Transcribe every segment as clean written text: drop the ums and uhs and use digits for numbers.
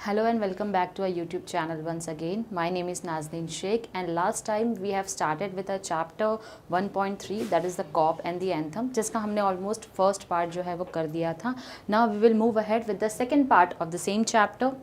Hello and welcome back to our YouTube channel once again. My name is Nazneen Sheikh and last time we have started with a chapter 1.3 that is the cop and the anthem जिसका हमने almost first part जो है वो कर दिया था. Now we will move ahead with the second part of the same chapter.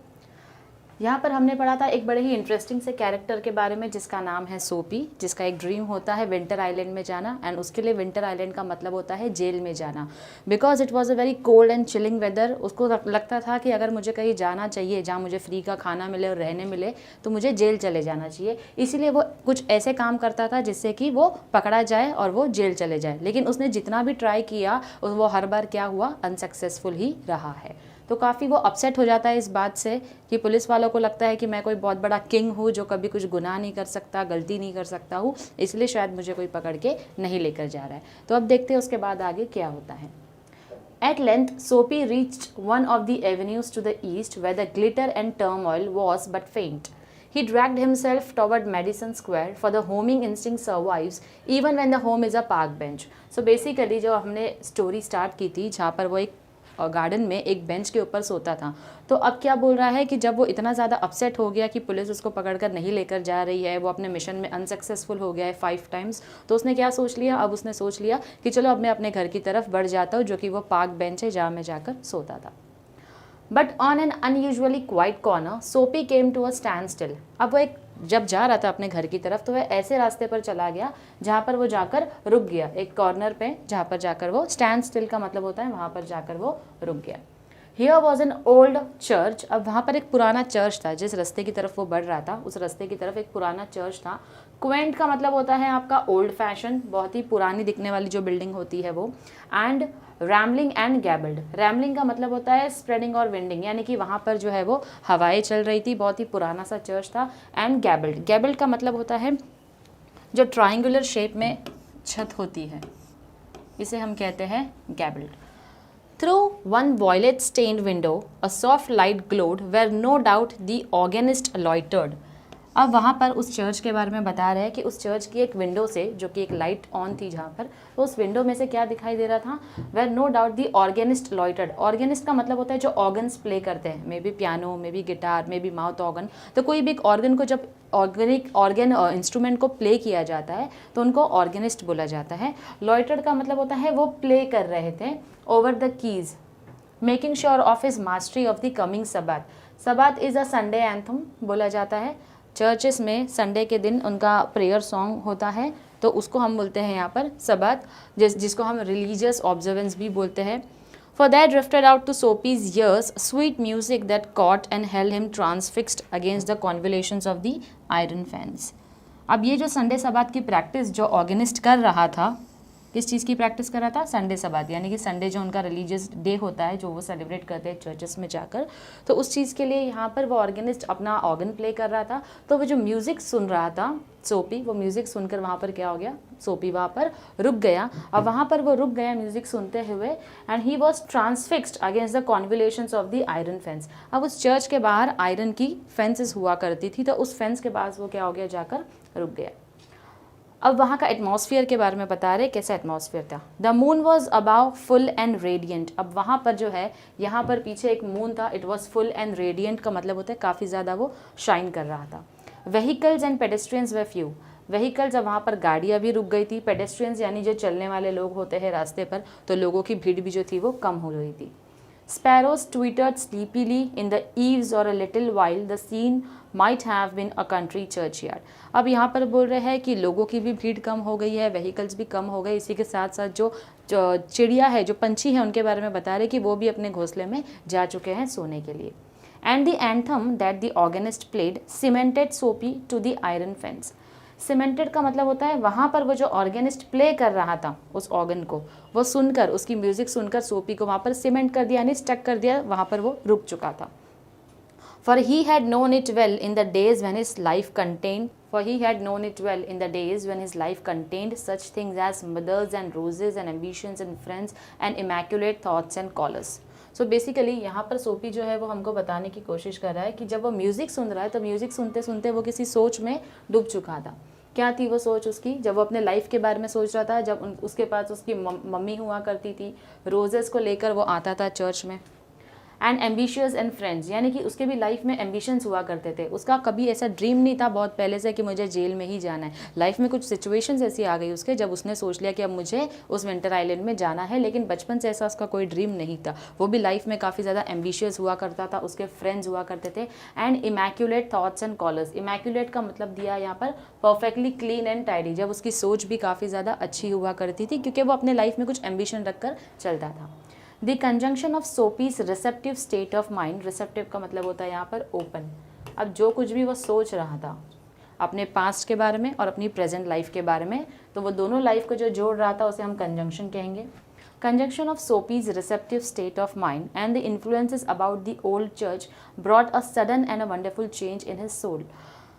यहाँ पर हमने पढ़ा था एक बड़े ही इंटरेस्टिंग से कैरेक्टर के बारे में जिसका नाम है सोपी, जिसका एक ड्रीम होता है विंटर आइलैंड में जाना एंड उसके लिए विंटर आइलैंड का मतलब होता है जेल में जाना. Because it was a very cold and chilling weather. उसको लगता था कि अगर मुझे कहीं जाना चाहिए जहाँ मुझे फ्री का खाना मिले और रहने मिले तो मुझे जेल चले जाना चाहिए. इसीलिए वो कुछ ऐसे काम करता था जिससे कि वो पकड़ा जाए और वो जेल चले जाए. लेकिन उसने जितना भी ट्राई किया वो हर बार क्या हुआ, अनसक्सेसफुल ही रहा है. तो काफ़ी वो अपसेट हो जाता है इस बात से कि पुलिस वालों को लगता है कि मैं कोई बहुत बड़ा किंग हूँ जो कभी कुछ गुनाह नहीं कर सकता, गलती नहीं कर सकता हूँ, इसलिए शायद मुझे कोई पकड़ के नहीं लेकर जा रहा है. तो अब देखते हैं उसके बाद आगे क्या होता है. At length, Soapy reached one of the avenues to the east where the glitter and turmoil was but faint. He dragged himself toward Madison Square, for the homing instinct survives even when the home is a park bench. So basically जो हमने story start की थी जहाँ पर वो एक garden में एक बेंच के ऊपर सोता था, तो अब क्या बोल रहा है कि जब वो इतना ज़्यादा अपसेट हो गया कि पुलिस उसको पकड़कर नहीं लेकर जा रही है, वो अपने मिशन में अनसक्सेसफुल हो गया है 5 टाइम्स, तो उसने क्या सोच लिया, अब उसने सोच लिया कि चलो अब मैं अपने घर की तरफ बढ़ जाता हूँ जो कि वो पार्क बेंच है जहाँ मैं जाकर सोता था. But on an unusually quiet corner Soapy came to a standstill. अब वो एक जब जा रहा था अपने घर की तरफ तो वह ऐसे रास्ते पर चला गया जहाँ पर वो जाकर रुक गया, एक कॉर्नर पे जहाँ पर जाकर वो स्टैंड स्टिल का मतलब होता है वहाँ पर जाकर वो रुक गया. Here was an old church. अब वहाँ पर एक पुराना चर्च था. जिस रास्ते की तरफ वो बढ़ रहा था उस रास्ते की तरफ एक पुराना चर्च था. क्वेंट का मतलब होता है आपका ओल्ड फैशन, बहुत ही पुरानी दिखने वाली जो बिल्डिंग होती है वो. And rambling and gabled. Rambling का मतलब होता है स्प्रेडिंग और विंडिंग, यानी कि वहाँ पर जो है वो हवाएं चल रही थी, बहुत ही पुराना सा चर्च था. एंड गैबल्ड, गैबल्ड का मतलब होता है जो ट्राइंगुलर शेप में छत होती है, इसे हम कहते हैं गैबल्ड. Through one violet-stained window, a soft light glowed where no doubt the organist loitered. अब वहाँ पर उस चर्च के बारे में बता रहे हैं कि उस चर्च की एक विंडो से, जो कि एक लाइट ऑन थी जहाँ पर, तो उस विंडो में से क्या दिखाई दे रहा था, where no doubt the organist loitered. Organist का मतलब होता है जो ऑर्गन्स प्ले करते हैं, maybe piano, maybe guitar, maybe mouth organ. तो कोई भी एक ऑर्गन को जब ऑर्गन इंस्ट्रूमेंट को प्ले किया जाता है तो उनको ऑर्गेनिस्ट बोला जाता है. लॉइटर्ड का मतलब होता है वो प्ले कर रहे थे over the keys, making sure of his mastery of the coming sabbath. Sabbath is a Sunday anthem बोला जाता है. चर्चेस में संडे के दिन उनका प्रेयर सॉन्ग होता है, तो उसको हम बोलते हैं यहाँ पर सबात, जिसको हम रिलीजियस ऑब्जर्वेंस भी बोलते हैं. For there drifted out to Soapy's ears sweet music that caught and held him transfixed against the convolutions of the iron fence. अब ये जो संडे सबात की प्रैक्टिस जो ऑर्गेनिस्ट कर रहा था, किस चीज़ की प्रैक्टिस कर रहा था, संडे सबात, यानी कि संडे जो उनका रिलीजियस डे होता है जो वो सेलिब्रेट करते हैं चर्चेस में जाकर, तो उस चीज़ के लिए यहाँ पर वो ऑर्गेनिस्ट अपना ऑर्गन प्ले कर रहा था. तो वो जो म्यूज़िक सुन रहा था सोपी, वो म्यूज़िक सुनकर वहाँ पर क्या हो गया, सोपी वहाँ पर रुक गया. और वहाँ पर वो रुक गया म्यूज़िक सुनते हुए. And he was transfixed against the convolutions of the iron fence. अब उस चर्च के बाहर आयरन की फेंसेस हुआ करती थी, तो उस फेंस के पास वो क्या हो गया, जाकर रुक गया. अब वहाँ का एटमॉस्फेयर के बारे में बता रहे कैसा एटमॉस्फेयर था. The moon was about full and radiant. अब वहाँ पर जो है, यहाँ पर पीछे एक मून था, it was full and radiant का मतलब होता है काफ़ी ज़्यादा वो शाइन कर रहा था. Vehicles and pedestrians way few. Vehicles, अब वहाँ पर गाड़ियाँ भी रुक गई थी. पेडेस्ट्रियंस यानी जो चलने वाले लोग होते हैं रास्ते पर, तो लोगों की भीड़ भी जो थी वो कम हो रही थी. Sparrows twittered sleepily in the eaves or a little while the scene might have been a country churchyard. अब यहाँ पर बोल रहे हैं कि लोगों की भी भीड़ कम हो गई है, व्हीकल्स भी कम हो गए. इसी के साथ साथ जो चिड़िया है, जो पंछी हैं, उनके बारे में बता रहे कि वो भी अपने घोंसले में जा चुके हैं सोने के लिए. And the anthem that the organist played cemented Soapy to the iron fence. Cemented का मतलब होता है वहाँ पर वो जो ऑर्गेनिस्ट प्ले कर रहा था उस ऑर्गन को, वो सुनकर, उसकी म्यूजिक सुनकर सोपी को वहाँ पर सीमेंट कर दिया, यानी स्टक कर दिया, वहाँ पर वो रुक चुका था. For he had known it well in the days when his life contained such things as mothers and roses and ambitions and friends and immaculate thoughts and callers. So basically यहाँ पर सोपी जो है वो हमको बताने की कोशिश कर रहा है कि जब वो म्यूज़िक सुन रहा है तो म्यूज़िक सुनते सुनते वो किसी सोच में डूब चुका था. क्या थी वो सोच उसकी, जब वो अपने लाइफ के बारे में सोच रहा था, जब उसके पास उसकी मम्मी हुआ करती थी, रोजेस को लेकर वो आता था चर्च में. एंड एम्बिशियस एंड फ्रेंड्स, यानी कि उसके भी लाइफ में एम्बिशंस हुआ करते थे। उसका कभी ऐसा ड्रीम नहीं था बहुत पहले से कि मुझे जेल में ही जाना है। लाइफ में कुछ सिचुएशंस ऐसी आ गई उसके जब उसने सोच लिया कि अब मुझे उस विंटर आइलैंड में जाना है, लेकिन बचपन से ऐसा उसका कोई ड्रीम नहीं था। वो भी लाइफ में काफ़ी ज़्यादा एम्बिशियस हुआ करता था, उसके फ्रेंड्स हुआ करते थे। And immaculate thoughts and collars, immaculate का मतलब दिया यहाँ पर परफेक्टली क्लीन एंड टाइडी, जब उसकी सोच भी काफ़ी ज़्यादा अच्छी हुआ करती थी क्योंकि वो अपने लाइफ में कुछ एम्बिशन रखकर चलता था। The conjunction of Soapy's receptive state of mind, receptive का मतलब होता है यहाँ पर ओपन। अब जो कुछ भी वो सोच रहा था अपने पास्ट के बारे में और अपनी प्रेजेंट लाइफ के बारे में, तो वो दोनों लाइफ को जो जोड़ रहा था उसे हम कंजंक्शन कहेंगे। Conjunction of Sophie's receptive state of mind and the influences about the old church brought a sudden and a wonderful change in his soul.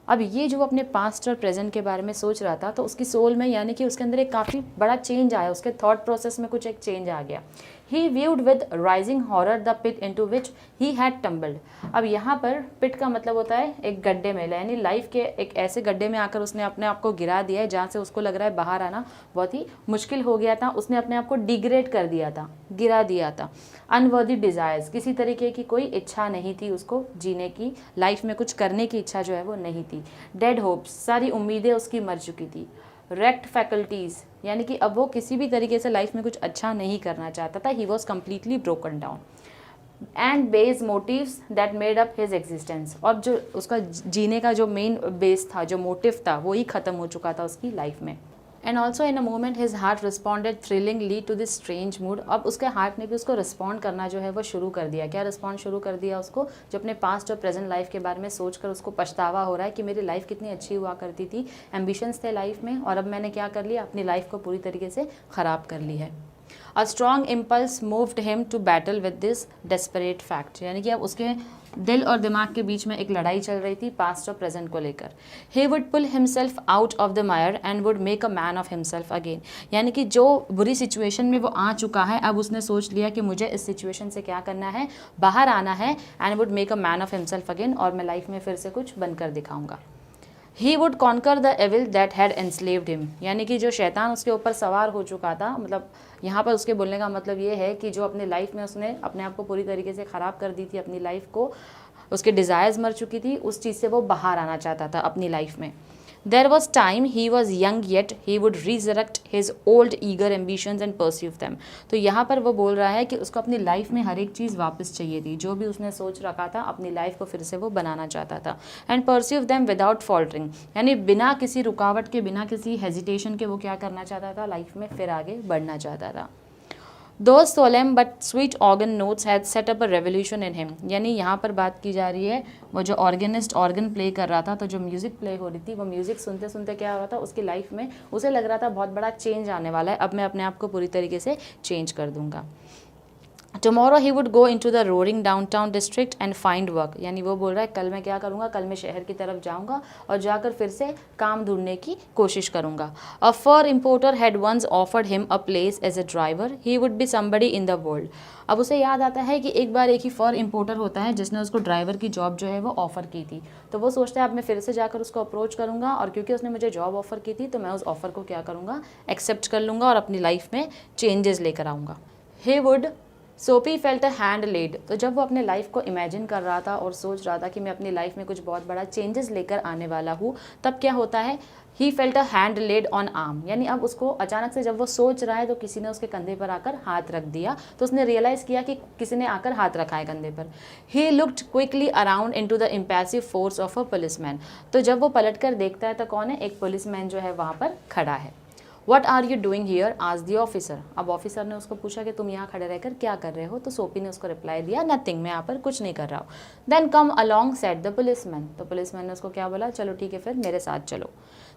अब ये जो अपने पास्ट और प्रेजेंट के बारे में सोच रहा था तो उसकी सोल में, यानी कि उसके अंदर एक काफ़ी बड़ा चेंज आया, उसके थॉट प्रोसेस में कुछ एक चेंज आ गया। He viewed with rising horror the pit into which he had tumbled. अब यहाँ पर पिट का मतलब होता है एक गड्ढे में, यानी लाइफ के एक ऐसे गड्ढे में आकर उसने अपने आप को गिरा दिया है जहाँ से उसको लग रहा है बाहर आना बहुत ही मुश्किल हो गया था। उसने अपने आप को डिग्रेड कर दिया था, गिरा दिया था। अनवर्दी डिज़ायर्स, किसी तरीके की कोई इच्छा नहीं थी उसको जीने की, लाइफ में कुछ करने की इच्छा जो है वो नहीं थी। डेड होप्स, सारी उम्मीदें उसकी मर चुकी थी। रेक्ट फैकल्टीज़, यानी कि अब वो किसी भी तरीके से लाइफ में कुछ अच्छा नहीं करना चाहता था। He was completely broken down. And base motives that made up his existence, और जो उसका जीने का जो मेन बेस था, जो मोटिव था, वो ही ख़त्म हो चुका था उसकी लाइफ में। And also in a moment his heart responded thrillingly to this strange mood. अब उसके हार्ट ने भी उसको रिस्पॉन्ड करना जो है वो शुरू कर दिया। क्या रिस्पॉन्ड शुरू कर दिया उसको? जो अपने पास्ट और प्रेजेंट लाइफ के बारे में सोचकर उसको पछतावा हो रहा है कि मेरी लाइफ कितनी अच्छी हुआ करती थी, एम्बिशंस थे लाइफ में, और अब मैंने क्या कर लिया, अपनी लाइफ को पूरी तरीके से ख़राब कर ली है। A strong impulse moved him to battle with this desperate fact, यानी कि अब उसके दिल और दिमाग के बीच में एक लड़ाई चल रही थी पास्ट और प्रेजेंट को लेकर। He would pull himself out of the mire and would make a man of himself again, यानी कि जो बुरी सिचुएशन में वो आ चुका है, अब उसने सोच लिया कि मुझे इस सिचुएशन से क्या करना है, बाहर आना है। And would make a man of himself again, और मैं लाइफ में फिर से कुछ बनकर दिखाऊंगा। He would conquer the evil that had enslaved him, यानी कि जो शैतान उसके ऊपर सवार हो चुका था, मतलब यहाँ पर उसके बोलने का मतलब ये है कि जो अपने लाइफ में उसने अपने आप को पूरी तरीके से ख़राब कर दी थी, अपनी लाइफ को, उसके डिज़ायर्स मर चुकी थी, उस चीज़ से वो बाहर आना चाहता था अपनी लाइफ में। There was time he was young yet he would resurrect his old eager ambitions and pursue them. तो यहाँ पर वो बोल रहा है कि उसको अपनी लाइफ में हर एक चीज़ वापस चाहिए थी, जो भी उसने सोच रखा था अपनी लाइफ को फिर से वो बनाना चाहता था। And pursue them without faltering, यानी बिना किसी रुकावट के, बिना किसी हेजिटेशन के वो क्या करना चाहता था, लाइफ में फिर आगे बढ़ना चाहता था। Those solemn but sweet organ notes had set up a revolution in him, यानी यहाँ पर बात की जा रही है वो जो ऑर्गेनिस्ट ऑर्गन प्ले कर रहा था, तो जो म्यूज़िक प्ले हो रही थी, वो म्यूज़िक सुनते सुनते क्या हो रहा था उसकी लाइफ में, उसे लग रहा था बहुत बड़ा चेंज आने वाला है, अब मैं अपने आप को पूरी तरीके से चेंज कर दूंगा। Tomorrow he would go into the roaring downtown district and find work, यानी वो बोल रहा है कल मैं क्या करूँगा, कल मैं शहर की तरफ जाऊँगा और जाकर फिर से काम ढूंढने की कोशिश करूँगा। A fur importer had once offered him a place as a driver, he would be somebody in the world. अब उसे याद आता है कि एक बार एक ही फर इम्पोर्टर होता है जिसने उसको ड्राइवर की जॉब जो है वो ऑफ़र की थी, तो वो सोचता है अब मैं फिर से जाकर उसको अप्रोच करूँगा, और क्योंकि उसने मुझे जॉब ऑफ़र की थी तो मैं उस ऑफ़र को क्या करूँगा, एक्सेप्ट कर लूँगा और अपनी लाइफ में चेंजेस लेकर आऊँगा। ही वुड सोपी फेल्ट अ हैंड लेड, तो जब वो अपने लाइफ को इमेजिन कर रहा था और सोच रहा था कि मैं अपनी लाइफ में कुछ बहुत बड़ा चेंजेस लेकर आने वाला हूँ, तब क्या होता है, he felt a hand laid on arm, यानी अब उसको अचानक से जब वो सोच रहा है तो किसी ने उसके कंधे पर आकर हाथ रख दिया, तो उसने रियलाइज़ किया कि किसी ने आकर हाथ रखा है कंधे पर। He looked quickly around into the impassive force of a policeman, तो जब वो पलट कर देखता है तो कौन है, एक पुलिसमैन जो है वहाँ पर खड़ा है। What are you doing here आज दी ऑफिसर, अब ऑफिसर ने उसको पूछा कि तुम यहाँ खड़े रहकर क्या कर रहे हो, तो सोपी ने उसको रिप्लाई दिया नथिंग, मैं यहाँ पर कुछ नहीं कर रहा हूँ। Then come along said the policeman, तो पुलिसमैन ने उसको क्या बोला, चलो ठीक है फिर मेरे साथ चलो।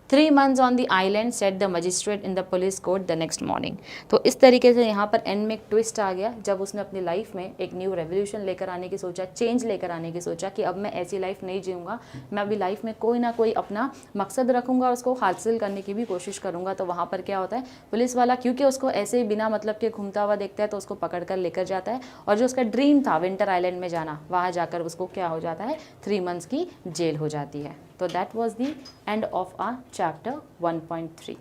3 months on the island said the magistrate in the police court the next morning, तो इस तरीके से यहाँ पर एंड में एक ट्विस्ट आ गया जब उसने अपनी लाइफ में एक न्यू रेवोल्यूशन लेकर आने की सोचा, चेंज लेकर आने की सोचा कि अब मैं ऐसी लाइफ नहीं जीऊँगा, मैं अभी लाइफ में कोई ना कोई अपना मकसद रखूँगा और उसको हासिल करने की भी कोशिश करूँगा। तो वहाँ पर क्या होता है, पुलिस वाला क्योंकि उसको ऐसे ही बिना मतलब के घूमता हुआ देखता है तो उसको पकड़ कर लेकर जाता है, और जो उसका ड्रीम था विंटर आइलैंड में जाना, वहाँ जाकर उसको क्या हो जाता है, 3 months की जेल हो जाती है। तो that was the end of our chapter 1.3।